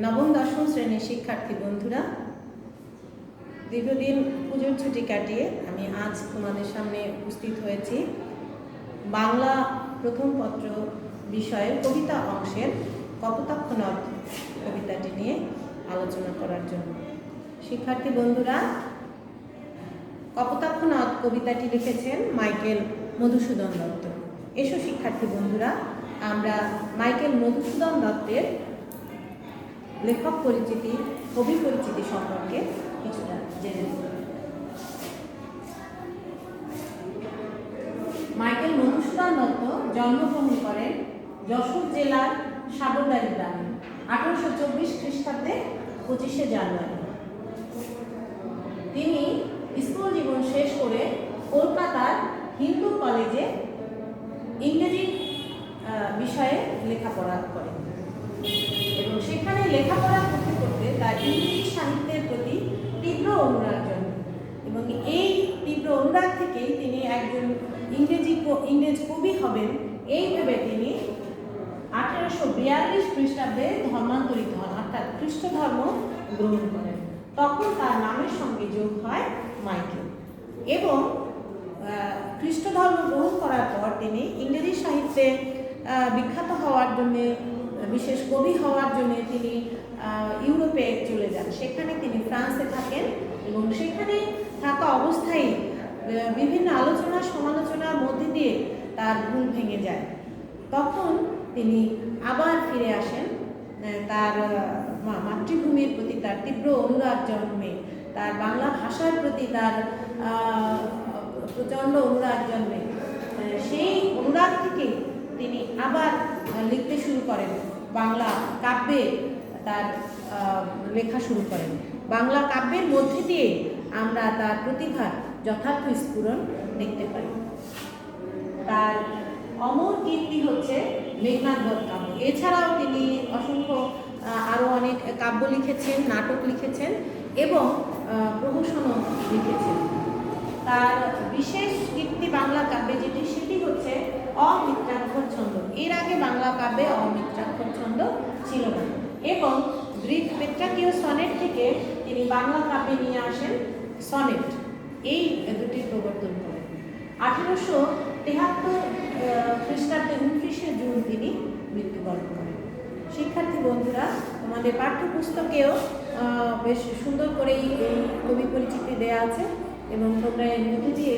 নবম দশম শ্রেণীর শিক্ষার্থী বন্ধুরা, দীর্ঘদিন পুজোর ছুটি কাটিয়ে আমি আজ তোমাদের সামনে উপস্থিত হয়েছি বাংলা প্রথম পত্র বিষয়ের কবিতা অংশের কপোতাক্ষ নদ কবিতাটি নিয়ে আলোচনা করার জন্য। শিক্ষার্থী বন্ধুরা, কপোতাক্ষ নদ কবিতাটি লিখেছেন মাইকেল মধুসূদন দত্ত। এসো শিক্ষার্থী বন্ধুরা, আমরা মাইকেল মধুসূদন দত্তের লেখক পরিচিতি, কবি পরিচিতি সম্পর্কে কিছুটা জেনে নেব। মাইকেল মধুসূদন দত্ত জন্মগ্রহণ করেন যশোর জেলার সাগরদাড়ি গ্রামে 1824 খ্রিস্টাব্দে 25শে জানুয়ারি। তিনি স্কুল জীবন শেষ করে কলকাতার হিন্দু কলেজে ইংরেজি বিষয়ে লেখাপড়া করেন এবং সেখানে লেখাপড়া করতে করতে তার ইংরেজি সাহিত্যের প্রতি তীব্র অনুরাগ জন্মে এবং এই তীব্র অনুরাগ থেকেই তিনি একজন ইংরেজ কবি হবেন এই ভেবে তিনি 1842 খ্রিস্টাব্দে ধর্মান্তরিত হন, অর্থাৎ খ্রিস্ট ধর্ম গ্রহণ করেন। তখন তার নামের সঙ্গে যোগ হয় মাইকেল এবং খ্রিস্ট ধর্ম গ্রহণ করার পর তিনি ইংরেজি সাহিত্যে বিখ্যাত হওয়ার জন্যে, বিশেষ কবি হওয়ার জন্য তিনি ইউরোপে চলে যান। সেখানে তিনি ফ্রান্সে থাকেন এবং সেখানে থাকা অবস্থায় বিভিন্ন আলোচনা সমালোচনার মধ্যে দিয়ে তার ঘুম ভেঙে যায়। তখন তিনি আবার ফিরে আসেন, তার মাতৃভূমির প্রতি তার তীব্র অনুরাগ জন্মে, তার বাংলা ভাষার প্রতি তার প্রচণ্ড অনুরাগ জন্মে। সেই অনুরাগ থেকে তিনি আবার লিখতে শুরু করেন, বাংলা কাব্যে তার লেখা শুরু করেন। বাংলা কাব্যের মধ্যে দিয়ে আমরা তার প্রতিভার যথার্থ স্ফুরণ দেখতে পাই। তার অমর কীর্তি হচ্ছে মেঘনাদ বধ কাব্য। এছাড়াও তিনি অসংখ্য আরও অনেক কাব্য লিখেছেন, নাটক লিখেছেন এবং প্রহসনও লিখেছেন। তার বিশেষ কীর্তি বাংলা কাব্যে সেটি হচ্ছে অমিত্রাক্ষর ছন্দ। এর আগে বাংলা কাব্যে অমিত্রাক্ষর ছন্দ ছিল না এবং গ্রিক পেট্রাকীয় সনেট থেকে তিনি বাংলা কাব্যে নিয়ে আসেন সনেট। এই দুটির প্রবর্তন করেন। 1873 খ্রিস্টাব্দে 29শে জুন তিনি মৃত্যুবরণ করেন। শিক্ষার্থী বন্ধুরা, আমাদের পাঠ্যপুস্তকেও বেশ সুন্দর করেই এই কবি পরিচিতি দেওয়া আছে এবং তোমরা এর মধ্যে দিয়ে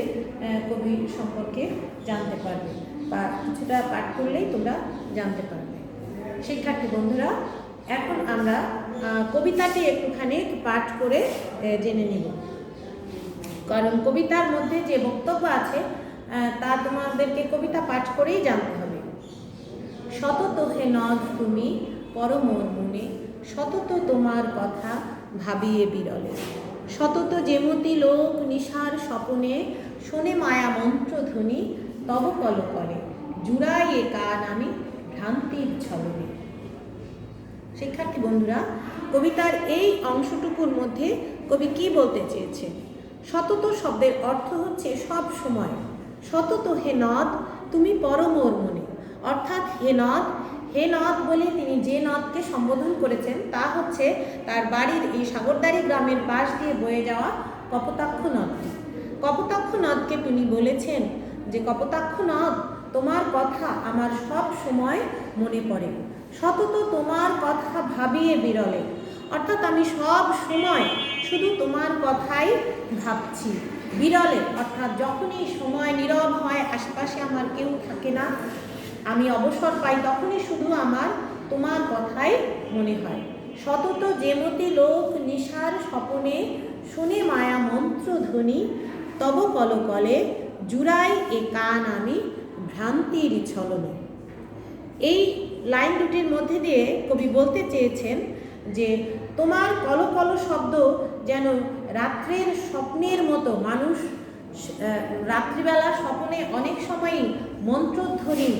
কবি সম্পর্কে জানতে পারবে বা কিছুটা পাঠ করলেই তোমরা জানতে পারবে। শিক্ষার্থী বন্ধুরা, এখন আমরা কবিতাটি একটুখানি পাঠ করে জেনে নিব, কারণ কবিতার মধ্যে যে বক্তব্য আছে তা তোমাদেরকে কবিতা পাঠ করেই জানতে হবে। সতত হে নদ তুমি পরম মনে, সতত তোমার কথা ভাবিয়ে বিরলে, সতত যেমতি লোক নিশার স্বপনে, শোনে মায়া মন্ত্র ধ্বনি তব কলকলে, জুড়াই এ কান আমি ভ্রান্তির ছলনে। শিক্ষার্থী বন্ধুরা, কবিতার এই অংশটুকুর মধ্যে কবি কি বলতে চেয়েছে? সতত শব্দের অর্থ হচ্ছে সব সময়। সতত হে নদ তুমি পরম মনে, অর্থাৎ হে নদ বলে তিনি যে নদকে সম্বোধন করেছেন তা হচ্ছে তার বাড়ির এই সাগরদাড়ি গ্রামের পাশ দিয়ে বয়ে যাওয়া কপোতাক্ষ নদটি। কপোতাক্ষ নদকে তিনি বলেছেন যে কপোতাক্ষ নদ, তোমার কথা আমার সব সময় মনে পড়ে, সতত তোমার কথা ভাবিয়ে বিরলে, অর্থাৎ আমি সব সময় শুধু তোমার কথাই ভাবছি। বিরলে অর্থাৎ যখনই সময় নীরব হয়, আশেপাশে আমার কেউ থাকে না, আমি অবসর পাই, তখনই শুধু আমার তোমার কথাই মনে হয়। সতত যেমতি লোক নিশার স্বপনে, শুনে মায়া মন্ত্র ধ্বনি তব কলকলে, জুড়াই এ কান আমি ভ্রান্তির ছলনে। এই লাইন দুটির মধ্যে দিয়ে কবি বলতে চেয়েছেন যে তোমার কলকল শব্দ যেন রাত্রের স্বপ্নের মতো, মানুষ রাত্রিবেলা স্বপ্নে অনেক সময়ই মন্ত্রধ্বনি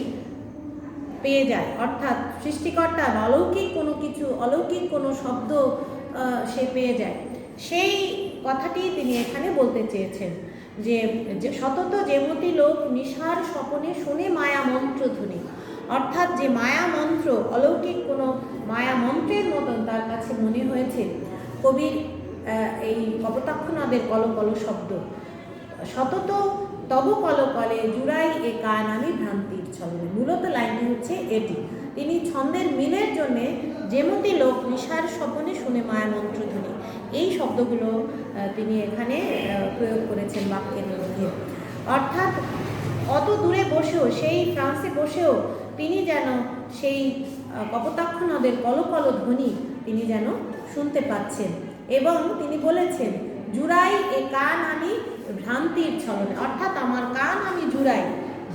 পেয়ে যায়, অর্থাৎ সৃষ্টিকর্তার অলৌকিক কোনো শব্দ সে পেয়ে যায়। সেই কথাটি তিনি এখানে বলতে চেয়েছেন যে সতত যেমতি লোক নিশার স্বপনে শোনে মায়া মন্ত্রধ্বনি, অর্থাৎ যে মায়া মন্ত্র, অলৌকিক কোনো মায়া মন্ত্রের মতন তার কাছে মনে হয়েছে কবির এই কপোতাক্ষ নদের কল কল শব্দ। সতত তব কল কলে জুড়াই এ কান আমি ভ্রান্তির ছলে। মূলত লাইনটি হচ্ছে এটি। তিনি ছন্দের মিলের জন্যে যেমতি লোক নিশার স্বপনে শুনে মায়া মন্ত্রধ্বনি, এই শব্দগুলো তিনি এখানে প্রয়োগ করেছেন বাক্যের মধ্যে। অর্থাৎ অত দূরে বসেও, সেই ফ্রান্সে বসেও তিনি যেন সেই কপোতাক্ষ নদের কলকল ধ্বনি তিনি যেন শুনতে পাচ্ছেন। এবং তিনি বলেছেন জুড়াই এ কান আমি ভ্রান্তির ছলনে, অর্থাৎ আমার কান আমি জুড়াই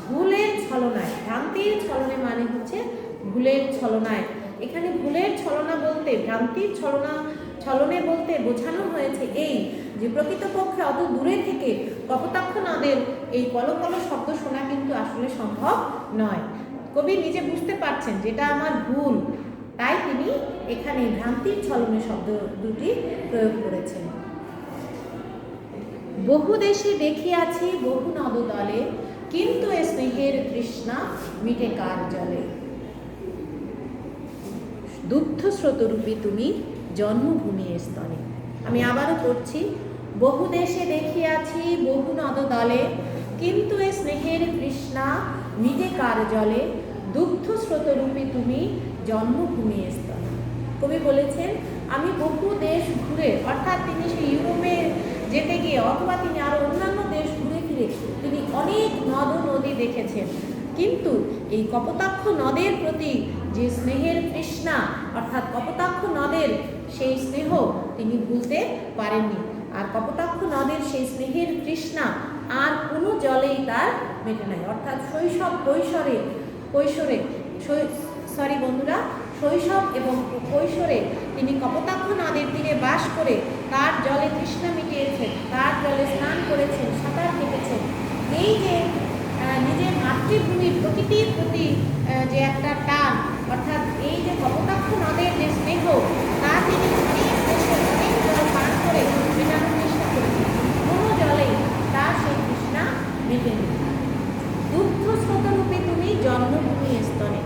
ভুলের ছলনায়। ভ্রান্তির ছলনে মানে হচ্ছে ভুলের ছলনায়। এখানে ভুলের ছলনা বলতে, ভ্রান্তির ছলনে বলতে বোঝানো হয়েছে এই যে প্রকৃতপক্ষে অত দূরে থেকে কপোতাক্ষ নদের এই কলকল শব্দ শোনা কিন্তু আসলে সম্ভব নয়। কবি নিজে বুঝতে পারছেন যেটা আমার ভুল, তাই তিনি এখানে ভ্রান্তির ছলনে শব্দ দুটি প্রয়োগ করেছেন। বহু দেশে দেখিয়াছি বহু নদদলে, কিন্তু এ স্নেহের তৃষ্ণা মিটে কার জলে। দুগ্ধ স্রোতরূপী তুমি জন্মভূমি স্তনে। আমি আবারও পড়ছি, বহু দেশে দেখিয়াছি বহু নদদলে, কিন্তু এ স্নেহের তৃষ্ণা মিটে কার জলে। দুগ্ধ স্রোতরূপী তুমি জন্মভূমি স্তনে। কবি বলেছেন আমি বহু দেশ ঘুরে, অর্থাৎ তিনি সেই ইউরোপে যেতে গিয়ে অথবা তিনি আরো অন্যান্য দেশ ঘুরে ফিরে তিনি অনেক নদ নদী দেখেছেন, কিন্তু এই কপোতাক্ষ নদের প্রতি যে স্নেহের তৃষ্ণা, অর্থাৎ কপোতাক্ষ নদের সেই স্নেহ তিনি ভুলতে পারেননি। আর কপোতাক্ষ নদের সেই স্নেহের তৃষ্ণা আর কোনো জলেই তার মেটে নাই। অর্থাৎ শৈশব এবং কৈশোরে তিনি কপোতাক্ষ নদের তীরে বাস করে তার জলে তৃষ্ণা মিটিয়েছেন, তার জলে স্নান করেছেন, সাঁতার কেটেছেন। এই যে নিজের মাতৃভূমির প্রকৃতির প্রতি যে একটা টান, অর্থাৎ এই যে কপোতাক্ষ নদের যে স্নেহ, তা তিনি অনেক দেশের অনেক জল পান করে মেটানোর চেষ্টা করেছেন, কোনো জলেই তার সেই তৃষ্ণা মেটেনি। দুগ্ধ স্রোতরূপী তুমি জন্মভূমি স্তনে।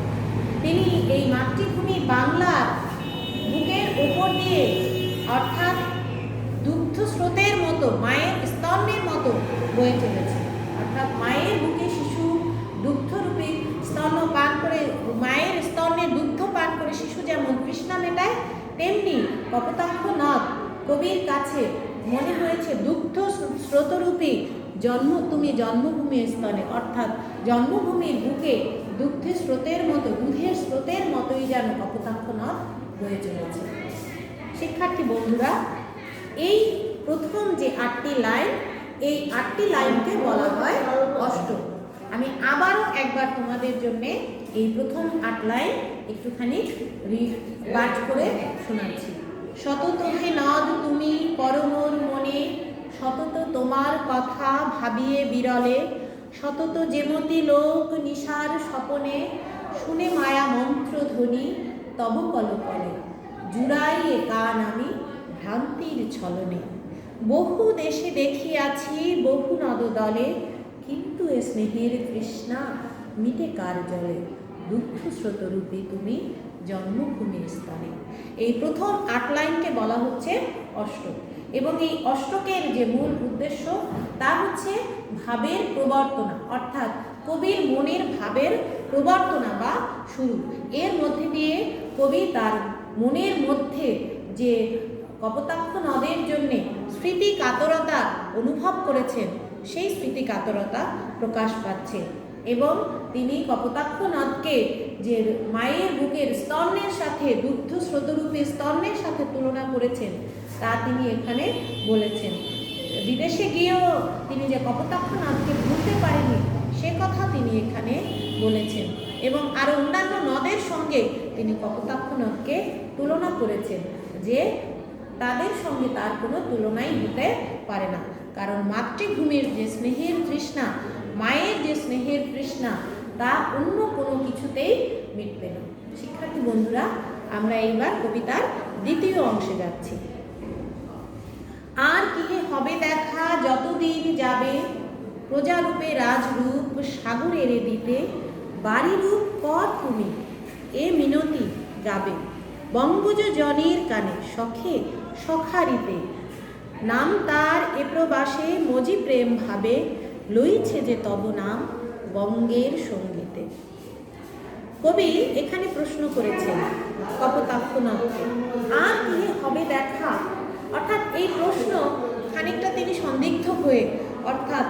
তিনি এই মাতৃভূমি বাংলার বুকের উপর দিয়ে, অর্থাৎ দুগ্ধ স্রোতের মতো, মায়ের স্তনের মতো বয়ে চলেছে। অর্থাৎ মায়ের বুকে শিশু দুগ্ধরূপী স্তন পান করে, মায়ের স্তনে দুগ্ধ পান করে শিশু যেমন তৃষ্ণা মেটায়, তেমনি কপোতাক্ষ নদ কবির কাছে মনে হয়েছে দুগ্ধ স্রোতরূপী তুমি জন্মভূমি স্তনে, অর্থাৎ জন্মভূমির বুকে দুগ্ধের স্রোতের মতোই যেন কপোতাক্ষ নদ বয়ে চলেছে। শিক্ষার্থী বন্ধুরা, এই প্রথম যে 8টি লাইন, এই 8টি লাইনকে বলা হয় অষ্টক। আমি আবারও একবার তোমাদের জন্য এই প্রথম 8 লাইন একটুখানি পাঠ করে শোনাচ্ছি। সতত হে নদ তুমি পরমোর মনে, সতত তোমার কথা ভাবিয়ে বিরলে, সতত যেমতি লোক নিশার স্বপনে শুনে মায়া মন্ত্র ধ্বনি তব কলকলে। জুড়াই এ কান আমি ভ্রান্তির ছলনে। বহু দেশে দেখিয়াছি বহু নদদলে, কিন্তু এ স্নেহের তৃষ্ণা মিটে কার জলে। দুগ্ধ স্রোতরূপী তুমি জন্মভূমির স্থানে। এই প্রথম 8 লাইনকে বলা হচ্ছে অষ্টক, এবং এই অষ্টকের যে মূল উদ্দেশ্য তা হচ্ছে ভাবের প্রবর্তনা, অর্থাৎ কবির মনের ভাবের প্রবর্তনা বা শুরু। এর মধ্যে দিয়ে কবি তার মনের মধ্যে যে কপোতাক্ষ নদের জন্যে স্মৃতি কাতরতা অনুভব করেছেন, সেই স্মৃতি কাতরতা প্রকাশ পাচ্ছে। এবং তিনি কপোতাক্ষ নদকে যে মায়ের বুকের স্তনের সাথে, দুগ্ধ স্রোতরূপী স্তনের সাথে তুলনা করেছেন, তা তিনি এখানে বলেছেন। বিদেশে গিয়েও তিনি যে কপোতাক্ষ নদকে ভুলতে পারেননি, সে কথা তিনি এখানে বলেছেন। এবং আরও অন্যান্য নদের সঙ্গে তিনি কপোতাক্ষ নদকে তুলনা করেছেন, যে তাদের সঙ্গে তার কোনো তুলনাই হতে পারে না। কারণ মাতৃভূমির যে স্নেহের তৃষ্ণা, মায়ের যে স্নেহের তৃষ্ণা, তা অন্য কোনো কিছুতেই মিটবে না। শিক্ষার্থী বন্ধুরা, আমরা এইবার কবিতার দ্বিতীয় অংশে যাচ্ছি। আর কি হবে দেখা যতদিন যাবে, প্রজারূপে রাজরূপ সাগরের দিতে, বাড়িরূপ কর তুমি এ মিনতি গাবে বঙ্গজ জনের কানে সখে সখারিতে নাম তার এ প্রবাসে মজি প্রেম ভাবে লইছে যে তব নাম বঙ্গের সঙ্গীতে। কবি এখানে প্রশ্ন করেছেন কপোতাক্ষনাথকে, আর কি হবে দেখা? অর্থাৎ এই প্রশ্ন খানিকটা তিনি সন্দিগ্ধ হয়ে, অর্থাৎ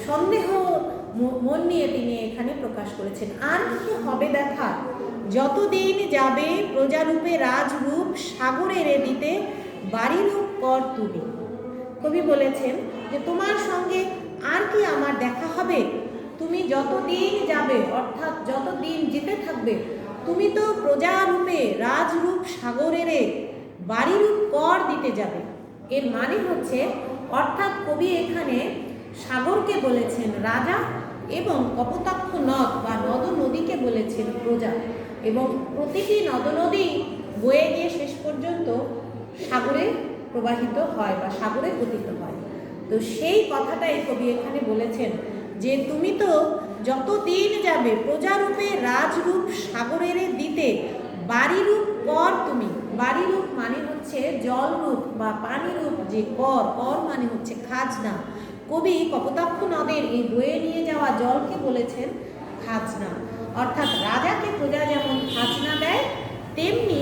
সন্দেহ মন নিয়ে তিনি এখানে প্রকাশ করেছেন। আর কি হবে দেখা? যতদিন যাবে প্রজারূপে রাজরূপ সাগরের দিতে বাড়িরূপ কর তুমি। কবি বলেছেন যে তোমার সঙ্গে আর কি আমার দেখা হবে? তুমি যতদিন যাবে, অর্থাৎ যতদিন যেতে থাকবে, তুমি তো প্রজারূপে রাজরূপ সাগরের বাড়িরূপ কর দিতে যাবে। এর মানে হচ্ছে, অর্থাৎ কবি এখানে সাগরকে বলেছেন রাজা এবং কপোতাক্ষ নদ বা নদ নদীকে বলেছেন প্রজা, এবং প্রতিটি নদ নদী বয়ে গিয়ে শেষ পর্যন্ত সাগরে প্রবাহিত হয় বা সাগরে পতিত হয়। তো সেই কথাটাই কবি এখানে বলেছেন যে তুমি তো যতদিন যাবে প্রজারূপে রাজরূপ সাগরের দিতে বাড়িরূপ কর তুমি। বাড়িরূপ মানে হচ্ছে জলরূপ বা পানিরূপ, যে কর, কর মানে হচ্ছে খাজনা। কবি কপোতাক্ষ নদের এই বয়ে নিয়ে যাওয়া জলকে বলেছেন খাজনা। অর্থাৎ রাজাকে প্রজা যেমন খাজনা দেয়, তেমনি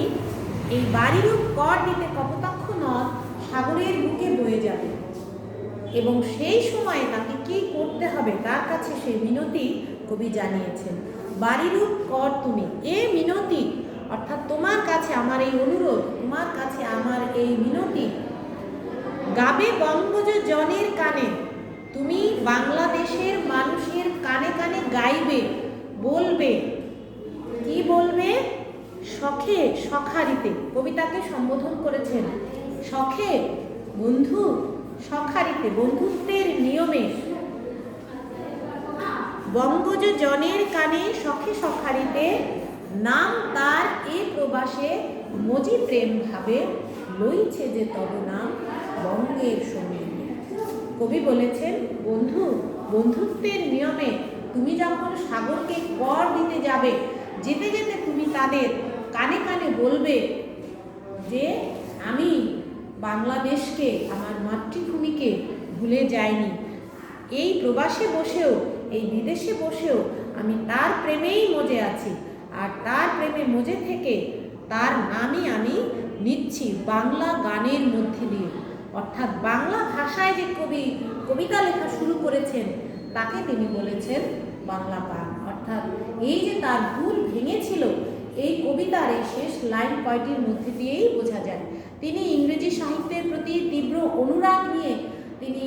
এই বাড়িরূপ কর দিতে কপোতাক্ষ নদ সাগরের বুকে বয়ে যাবে, এবং সেই সময়ে তাকে কি করতে হবে তার কাছে সেই মিনতি কবি জানিয়েছেন। বাড়িরূপ কর তুমি এ মিনতি, অর্থাৎ তোমার কাছে আমার এই অনুরোধ, তোমার কাছে আমার এই মিনতি গাবে বঙ্গজ জনের কানে, তুমি বাংলাদেশের মানুষের কানে কানে গাইবে, বলবে। কি বলবে? সখে সখারিতে। কবিতাকে সম্বোধন করেছেন সখে, বন্ধু, সখারিতে বন্ধুত্বের নিয়মে। বঙ্গজ জনের কানে সখে সখারিতে নাম তার এ প্রবাসে মজি প্রেম ভাবে লইছে যে তব নাম বঙ্গের সঙ্গীতে। কবি বলেছেন বন্ধু, বন্ধুত্বের নিয়মে তুমি যখন সাগরকে কর দিতে যাবে, যেতে যেতে তুমি তাদের কানে কানে বলবে যে আমি বাংলাদেশকে, আমার মাতৃভূমিকে ভুলে যাইনি। এই প্রবাসে বসেও, এই বিদেশে বসেও আমি তার প্রেমেই মজে আছি, আর তার প্রেমে মজে থেকে তার নামই আমি নিচ্ছি বাংলা গানের মধ্যে দিয়ে। অর্থাৎ বাংলা ভাষায় যে কবি কবিতা লেখা শুরু করেছেন তাকে তিনি বলেছেন বাংলা গান। অর্থাৎ এই যে তার ভুল ভেঙেছিল, এই কবিতার এই শেষ লাইন কয়টির মধ্যে দিয়েই বোঝা যায়। তিনি ইংরেজি সাহিত্যের প্রতি তীব্র অনুরাগ নিয়ে তিনি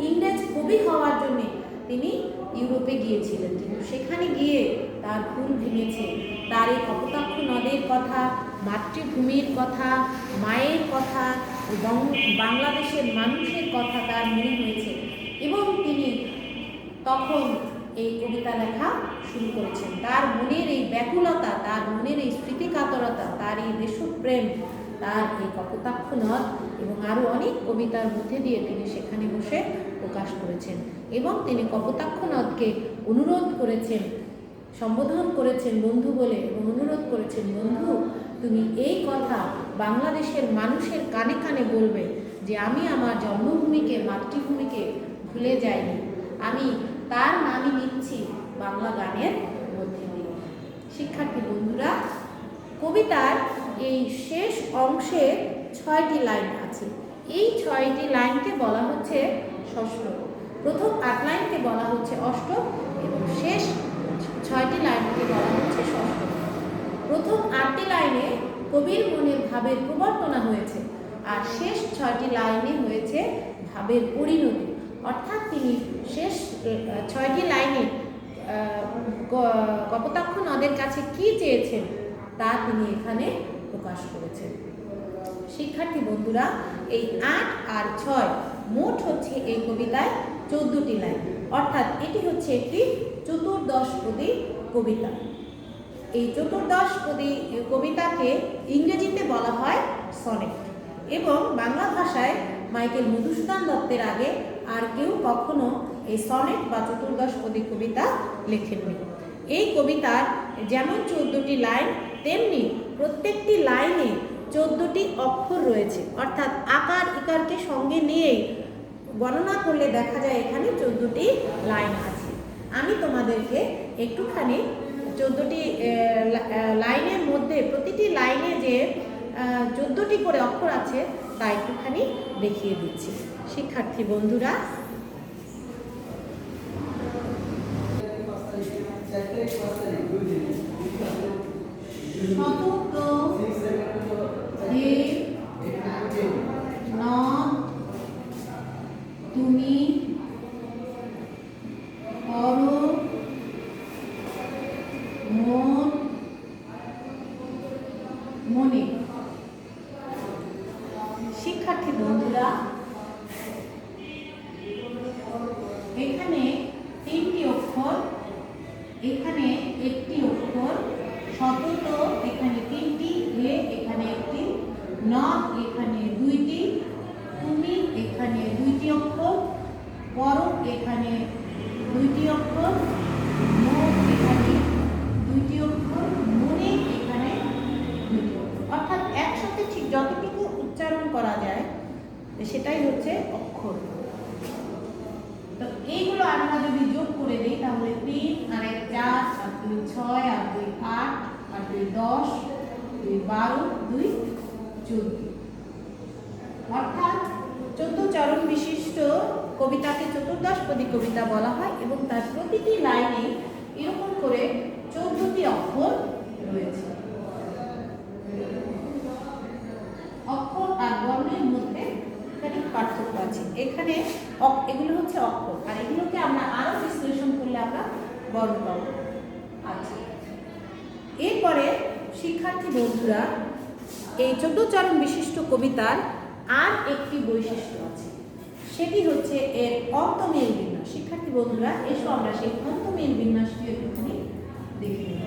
ইংরেজ কবি হওয়ার জন্যে তিনি ইউরোপে গিয়েছিলেন, কিন্তু সেখানে গিয়ে তার ভুল ভেঙেছে। তার এই কপোতাক্ষ নদের কথা, মাতৃভূমির কথা, মায়ের কথা এবং বাংলাদেশের মানুষের কথা তার মনে হয়েছে, এবং তিনি তখন এই কবিতা লেখা শুরু করেছেন। তার মনের এই ব্যাকুলতা, তার মনের এই স্মৃতিকাতরতা, তার এই দেশপ্রেম, তার এই কপোতাক্ষ নদ এবং আরও অনেক কবিতার মধ্যে দিয়ে তিনি সেখানে বসে প্রকাশ করেছেন, এবং তিনি কপোতাক্ষ নদকে অনুরোধ করেছেন, সম্বোধন করেছেন বন্ধু বলে, এবং অনুরোধ করেছেন বন্ধু তুমি এই কথা বাংলাদেশের মানুষের কানে কানে বলবে যে আমি আমার জন্মভূমিকে, মাতৃভূমিকে ভুলে যাইনি, আমি তার নামই নিচ্ছি বাংলা গানের মধ্যে দিয়ে। শিক্ষার্থী বন্ধুরা, কবিতার এই শেষ অংশে 6টি লাইন আছে। এই 6টি লাইনকে বলা হচ্ছে ষষ্ঠ, প্রথম 8 লাইনকে বলা হচ্ছে অষ্টম, এবং শেষ 6টি লাইনকে বলা হচ্ছে ষষ্ঠ। প্রথম 8টি লাইনে কবির মনের ভাবের প্রবর্তনা হয়েছে, আর শেষ 6টি লাইনে হয়েছে ভাবের পরিণতি। অর্থাৎ তিনি শেষ 6টি লাইনে কপোতাক্ষ নদের কাছে কি চেয়েছেন তা তিনি এখানে প্রকাশ করেছেন। শিক্ষার্থী বন্ধুরা, এই 8 আর 6 মোট হচ্ছে এই কবিতায় 14টি লাইন, অর্থাৎ এটি হচ্ছে একটি চতুর্দশপদী কবিতা। এই চতুর্দশপদী কবিতাকে ইংরেজিতে বলা হয় সনেট, এবং বাংলা ভাষায় মাইকেল মধুসূদন দত্তের আগে আর কেউ কখনো এই সনেট বা চতুর্দশপদী কবিতা লেখেননি। এই কবিতার যেমন 14টি লাইন, তেমনি প্রত্যেকটি লাইনে 14টি অক্ষর রয়েছে, অর্থাৎ আকার ইকারকে সঙ্গে নিয়েই গণনা করলে দেখা যায় এখানে 14টি লাইন আছে। আমি তোমাদেরকে একটুখানি 14টি লাইনের মধ্যে প্রতিটি লাইনে যে 14টি করে অক্ষর আছে তা একটুখানি দেখিয়ে দিচ্ছি। শিক্ষার্থী বন্ধুরা, তুমি করো মন মনে। শিক্ষার্থী বন্ধুরা, এখানে 3টি অক্ষর, এখানে 1টি অক্ষর, সতত এখানে 3টি, এখানে 1টি, নট এখানে 2টি, তুমি এখানে 2টি অক্ষর, করো এখানে 2টি অক্ষর, মন এখানে 2টি অক্ষর, মনে এখানে 2টি অক্ষর। অর্থাৎ একসাথে ঠিক যতটুকু উচ্চারণ করা যায় সেটাই হচ্ছে অক্ষর। তো এইগুলো আমরা যদি যোগ করে দিই তাহলে 3 আর 1 4 আর 2 6 আর 2 8 আর 2 10, 2 12, 2 14। অর্থাৎ 14 চরণ বিশিষ্ট কবিতাকে চতুর্দশপদী কবিতা বলা হয় এবং তার প্রতিটি লাইনে এরকম করে 14টি অক্ষর রয়েছে। অক্ষর আর বর্ণের মধ্যে পার্থক্য আছে। এখানে এগুলো হচ্ছে অক্ষর, আর এগুলোকে আমরা আরো বিশ্লেষণ করলে আমরা বর্ণ পাবো। আচ্ছা, এরপরে শিক্ষার্থী বন্ধুরা, এই 14 চরণ বিশিষ্ট কবিতার আর একটি বৈশিষ্ট্য আছে, সেটি হচ্ছে এর অন্তমিল বিন্যাস। শিক্ষার্থী বন্ধুরা, এসো আমরা সেই অন্তমিল বিন্যাসটি একটুখানি দেখে নিই।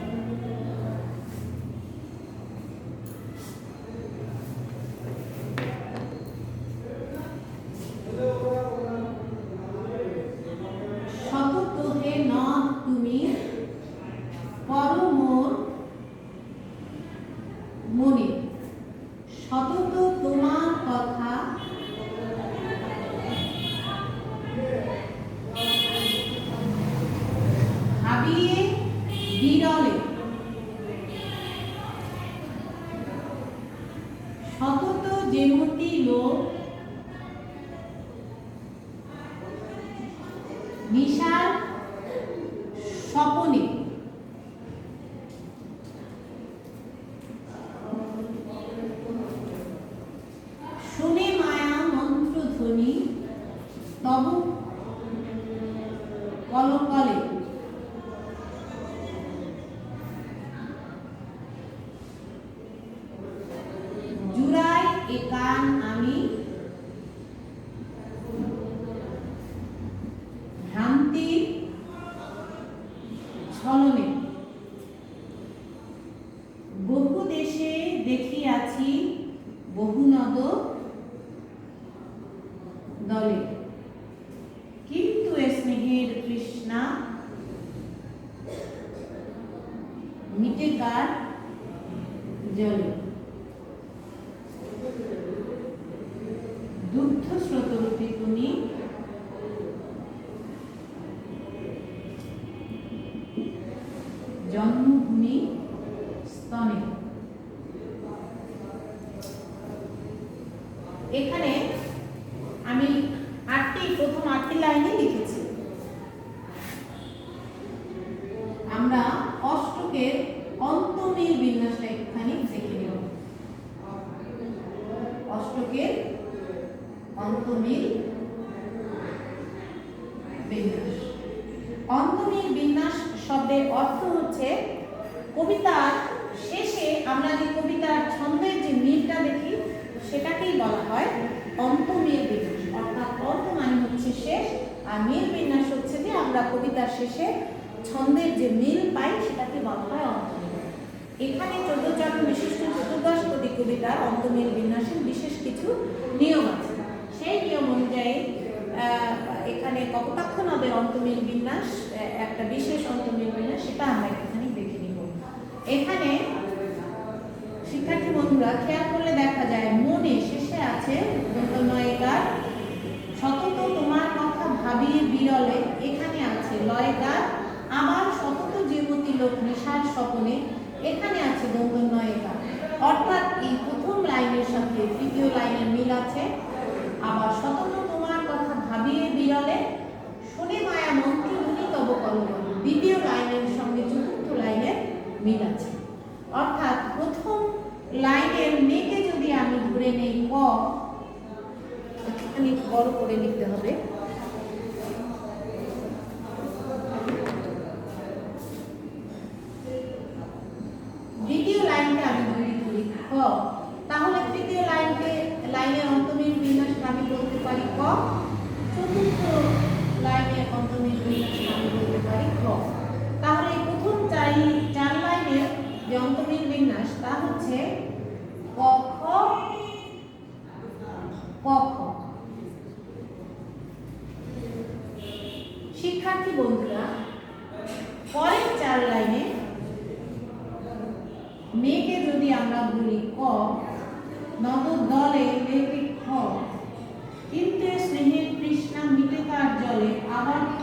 মনে সতত তোমার কথা ভাবিয়ে বিরলে, সতত যেমতি লোক নিশার স্বপনে, শুনে মায়া মন্ত্রধ্বনি তব কলকলে, জুড়াই এ কান আমি ভ্রান্তির ছলনে, বহু দেশে দেখিয়াছি বহু নদ দলে, কিন্তু স্নেহের তৃষ্ণা মিটে কার জলে, দুগ্ধ স্রোতরূপী তুমি জন্মভূমি স্তনে। এখানে আমি প্রথম 8টি লাইনে লিখেছি। আমরা অষ্টকের অন্তমিল বিন্যাসটা একটুখানি দেখে নেব। অষ্টকের অন্তমিল বিন্যাস। অন্তমিল বিন্যাস শব্দের অর্থ হচ্ছে কবিতার শেষে আমরা যে কবিতার ছন্দের যে মিলটা দেখি সেটাকেই বলা হয় অন্তমিল বিন্যাস। অর্থাৎ অন্ত মানে হচ্ছে শেষ, আর মিল বিন্যাস হচ্ছে যে আমরা কবিতার শেষে ছন্দের যে মিল পাই সেটাকে বলা হয় অন্তমিল। এখানে 14 চরণ বিশিষ্ট চতুর্দশপদী কবিতার অন্তমিল বিন্যাসের বিশেষ কিছু নিয়ম আছে। সেই নিয়ম অনুযায়ী এখানে কপোতাক্ষ নদের অন্তমিল বিন্যাস একটা বিশেষ অন্তর্মিল বিন্যাস, সেটা আমরা একটুখানি দেখে নিব। এখানে শিক্ষার্থী বন্ধুরা খেয়াল করলে দেখা যায় মনে শেষে আছে দন্তনয়িকার সতত তোমার কথা ভাবিয়ে বিরলে, এখানে আছে লয়কার আমার সতত জীবতী লোক নিশার স্বপনে, এখানে আছে দন্তনয়িকার। অর্থাৎ এই প্রথম লাইনের সাথে তৃতীয় লাইনের মিল আছে। আবার সতত তোমার কথা ভাবিয়ে বিরলে শুনে মায়া মন্ত্র উনি তব কলবল, দ্বিতীয় লাইনের সঙ্গে চতুর্থ লাইনের মিল আছে। অর্থাৎ প্রথম লাইনের মেকে যদি আমি ধরে নেই ক, একটুখানি বড় করে লিখতে হবে। দ্বিতীয় লাইনকে আমি যদি ধরি ক, তাহলে তৃতীয় লাইনের অন্তর্মিল বিন্যাসটা আমি বলতে পারি ক, চতুর্থ লাইনের অন্তর্মিল বিন্যাসটা আমি বলতে পারি ক। তাহলে প্রথম চার লাইনের যে অন্তর্মিল বিন্যাস তা হচ্ছে ক খ ক খ। শিক্ষার্থী বন্ধুরা পরের চার লাইনে মেয়েকে যদি আমরা বলি ক, নদ দলে মেয়েকে খ, কিন্তু স্নেহের তৃষ্ণা মিটে তার জলে আবার খ,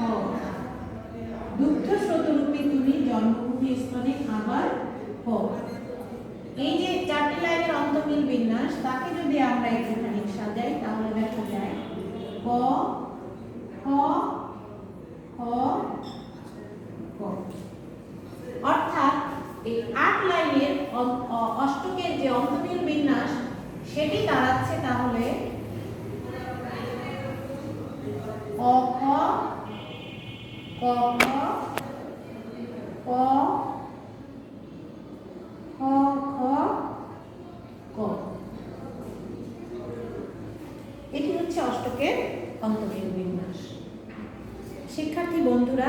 দুগ্ধ স্রোতরূপী তুমি জন্মভূমি স্থানে আবার খ। এই যে চারটি লাইনের অন্তর্মিল বিন্যাস তাকে যদি আমরা একটুখানি সাজাই তাহলে দেখা যায় ক খ খ ক। অর্থাৎ এই ৮ লাইনের অষ্টকের যে অন্তর্মিল বিন্যাস সেটি দাঁড়াচ্ছে তাহলে ক খ ক খ ক খ খ ক। এটি হচ্ছে অষ্টকের অন্তর্মিল বিন্যাস। শিক্ষার্থী বন্ধুরা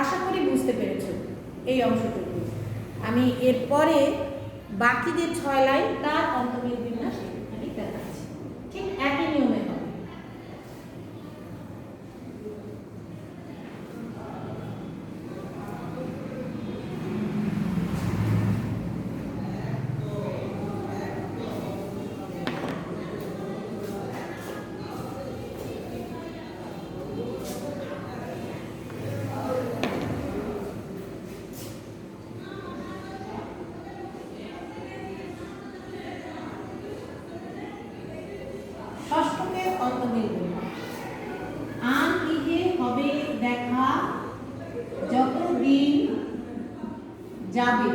আশা করি বুঝতে পেরেছ এই অংশটুকু। আমি এরপরে বাকি যে ৬ লাইন তার অন্তর্মিল বিন্যাস এখানে দেখাচ্ছি, ঠিক একই নিয়মে হবে। ষষ্ঠকের অন্তর্মিল বিন্যাস। আন ইহে হবে দেখা যতদিন যাবে,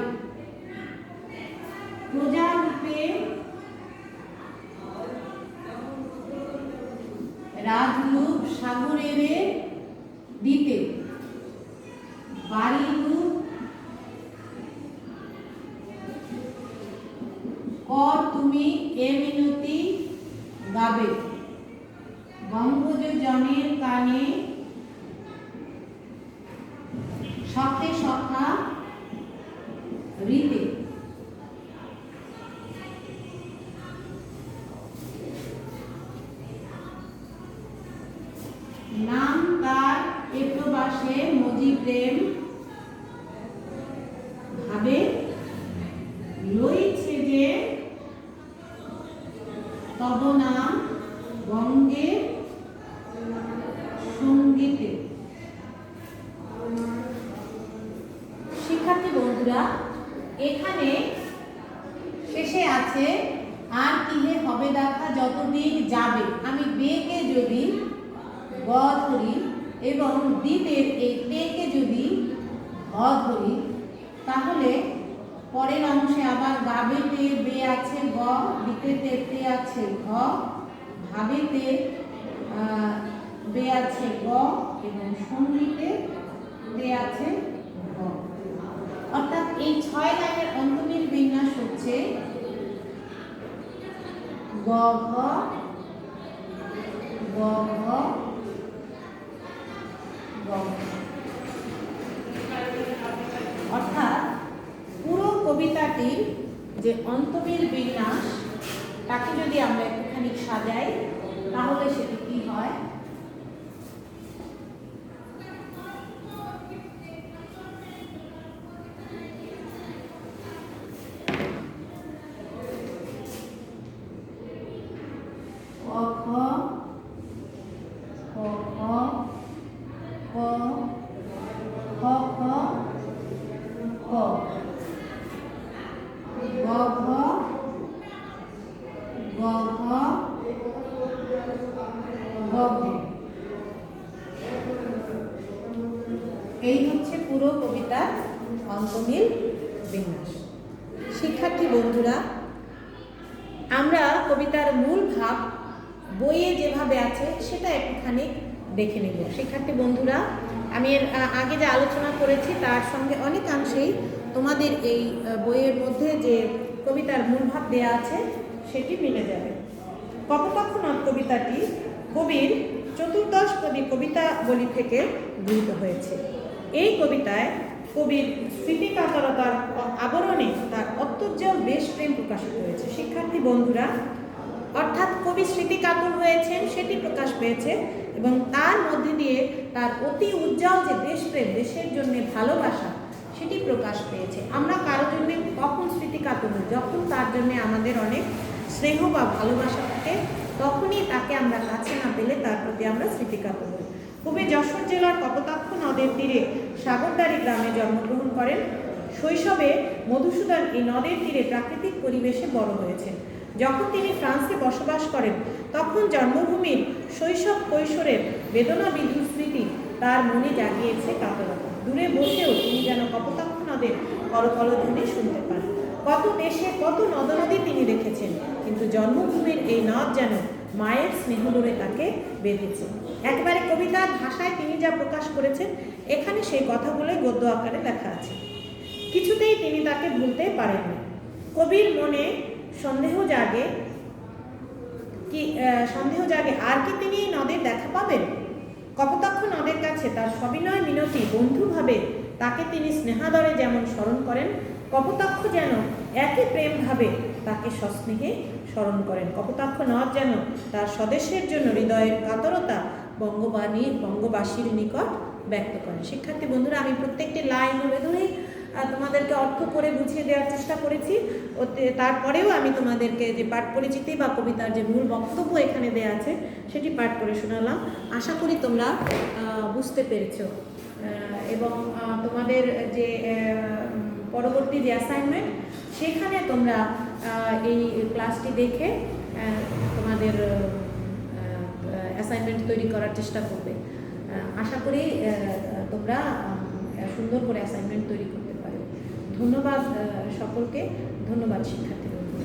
প্রজারূপে রাজরূপ সাগরের দিতে, বাড়িরূপ কর তুমি এ মিনতি গাবে, বঙ্গজ জনের কানে শখে সখা রীতে। নাম তার এ প্রবাসে মজি প্রেম ভাবে, লইছে যে তব নাম বঙ্গে সঙ্গীতে। শিক্ষার্থী বন্ধুরা এখানে শেষে আছে আর কিহে হবে দেখা যতদিন যাবে। আমি বেকে যদি গ ধরি এবং দ্বীপের এই তেকে যদি ভ ধরি তাহলে পরের অংশে আবার গাবেতে বে আছে গ, দিতেতে তে আছে ঘ, ভাবেতে বে আছে গ এবং সঙ্গীতে তে আছে ঘ। অর্থাৎ এই ৬ লাইনের অন্তর্মিল বিন্যাস হচ্ছে গ ঘ গ ঘ গ ঘ। অর্থাৎ পুরো কবিতাটির যে অন্তর্মিল বিন্যাস তাকে যদি আমরা একটুখানি সাজাই তাহলে সেটি কি হয়? শিক্ষার্থী বন্ধুরা, আমরা কবিতার মূল ভাব বইয়ে যেভাবে আছে সেটা একটুখানি দেখে নেব। শিক্ষার্থী বন্ধুরা, আমি এর আগে যে আলোচনা করেছি তার সঙ্গে অনেকাংশেই তোমাদের এই বইয়ের মধ্যে যে কবিতার মূল ভাব দেওয়া আছে সেটি মিলে যাবে। কপোতাক্ষ নদ কবিতাটি কবির চতুর্দশ পদী কবিতাবলী থেকে গৃহীত হয়েছে। এই কবিতায় কবির স্মৃতিকাতরতার আবরণে তার অত্যুজ্জ্বল দেশপ্রেম প্রকাশিত হয়েছে। শিক্ষার্থী বন্ধুরা, অর্থাৎ কবি স্মৃতিকাতর হয়েছেন সেটি প্রকাশ পেয়েছে এবং তার মধ্যে দিয়ে তার অতি উজ্জ্বল যে দেশপ্রেম, দেশের জন্য ভালোবাসা সেটি প্রকাশ পেয়েছে। আমরা কারো জন্য কখন স্মৃতিকাতর হই? যখন তার জন্য আমাদের অনেক স্নেহ বা ভালোবাসা থাকে, তখনই তাকে আমরা কাছে না পেলে তার প্রতি আমরা স্মৃতিকাতর হই। কবি যশোর জেলার কপোতাক্ষ নদের তীরে সাগরদাড়ি গ্রামে জন্মগ্রহণ করেন। শৈশবে মধুসূদন এই নদের তীরে প্রাকৃতিক পরিবেশে বড় হয়েছেন। যখন তিনি ফ্রান্সে বসবাস করেন তখন জন্মভূমির শৈশব কৈশোরের বেদনা বিধুর স্মৃতি তার মনে জাগিয়েছে কাতরতা। দূরে বসেও তিনি যেন কপোতাক্ষ নদের করকলধ্বনি শুনতে পান। কত দেশে কত নদনদী তিনি দেখেছেন, কিন্তু জন্মভূমির এই নদ যেন মায়ের স্নেহডোরে তাকে বেঁধেছে। একবারে কবিতার ভাষায় তিনি যা প্রকাশ করেছেন, এখানে সেই কথাগুলোই গদ্য আকারে লেখা আছে। কিছুতেই তিনি তাকে ভুলতে পারেননি। কবির মনে সন্দেহ জাগে আর কি তিনি নদের দেখা পাবেন? কপোতাক্ষ নদের কাছে তার সবিনয় মিনতি বন্ধুভাবে তাকে তিনি স্নেহাদরে যেমন স্মরণ করেন, কপোতাক্ষ যেন একই প্রেম ভাবে তাকে সস্নেহে স্মরণ করেন। কপোতাক্ষ নদ যেন তার স্বদেশের জন্য হৃদয়ের কাতরতা বঙ্গবাসীর নিকট ব্যক্ত করেন। শিক্ষার্থী বন্ধুরা, আমি প্রত্যেকটি লাইন ধরে তোমাদেরকে অর্থ করে বুঝিয়ে দেওয়ার চেষ্টা করেছি। তারপরেও আমি তোমাদেরকে যে পাঠ পরিচিতি বা কবিতার যে মূল বক্তব্য এখানে দেওয়া আছে সেটি পাঠ করে শোনালাম। আশা করি তোমরা বুঝতে পেরেছো এবং তোমাদের যে পরবর্তী যে অ্যাসাইনমেন্ট সেখানে তোমরা এই ক্লাসটি দেখে তোমাদের অ্যাসাইনমেন্ট তৈরি করার চেষ্টা করবে। আশা করি তোমরা সুন্দর করে অ্যাসাইনমেন্ট তৈরি করতে পারবে। ধন্যবাদ সকলকে, ধন্যবাদ শিক্ষার্থী বন্ধু।